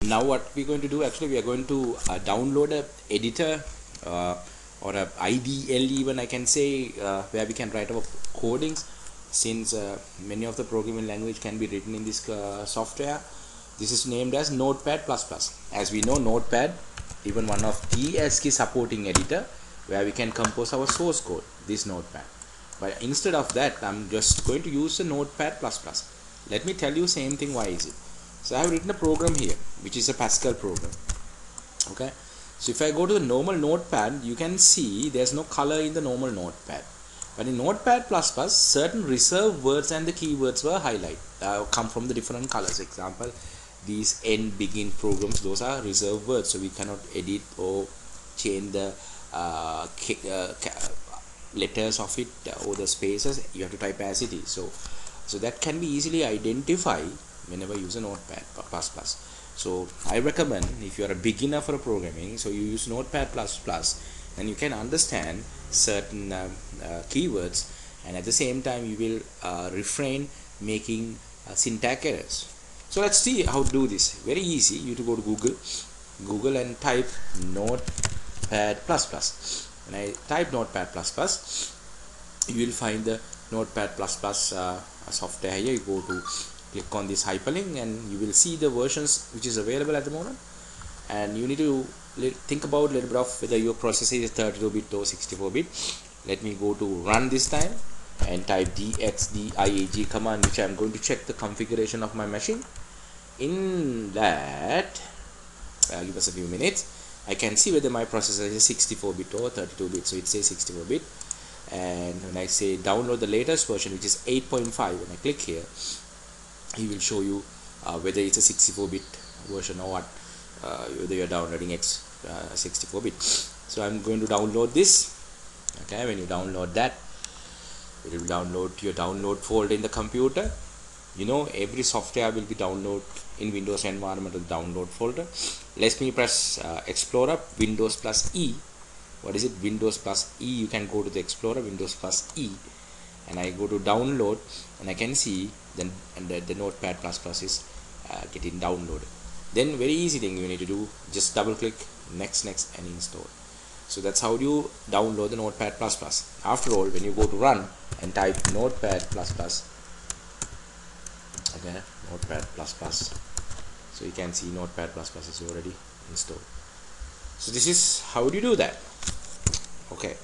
now what we're going to do, actually we are going to download a editor or a IDL even I can say, where we can write our codings, since many of the programming language can be written in this software. This is named as Notepad++. As we know, Notepad even one of the ASCII supporting editor where we can compose our source code, this Notepad. But instead of that, I'm just going to use the Notepad++. Let me tell you same thing, why is it. So I have written a program here which is a Pascal program. Okay, so if I go to the normal Notepad, you can see there's no color in the normal Notepad, but in Notepad++, certain reserved words and the keywords were highlighted, come from the different colors. Example, these end, begin programs, those are reserved words, so we cannot edit or change the letters of it or the spaces. You have to type as it is. So that can be easily identified whenever you use a Notepad++. So I recommend, if you are a beginner for programming, so you use Notepad++, and you can understand certain keywords, and at the same time you will refrain making syntax errors. So let's see how to do this. Very easy. You have to go to Google and type Notepad++. When I type Notepad++, you will find the Notepad++ software here. You go to click on this hyperlink and you will see the versions which is available at the moment, and you need to think about a little bit of whether your processor is 32-bit or 64-bit. Let me go to run this time and type dxdiag command, which I am going to check the configuration of my machine. In that, give us a few minutes, I can see whether my processor is 64-bit or 32-bit. So it says 64-bit, and when I say download the latest version, which is 8.5, when I click here, he will show you whether it's a 64-bit version or what, whether you're downloading 64-bit. So I'm going to download this. Okay, when you download that, it will download to your download folder in the computer. You know, every software will be downloaded in Windows environment of the download folder. Let me press Explorer, Windows plus E. What is it? Windows plus E. You can go to the Explorer, Windows plus E, and I go to download, and I can see then the Notepad++ is getting downloaded. Then very easy thing you need to do, just double click next and install. So that's how you download the Notepad++. After all, when you go to run and type Notepad++, okay, Notepad++, so you can see Notepad++ is already installed. So this is how do you do that. Okay.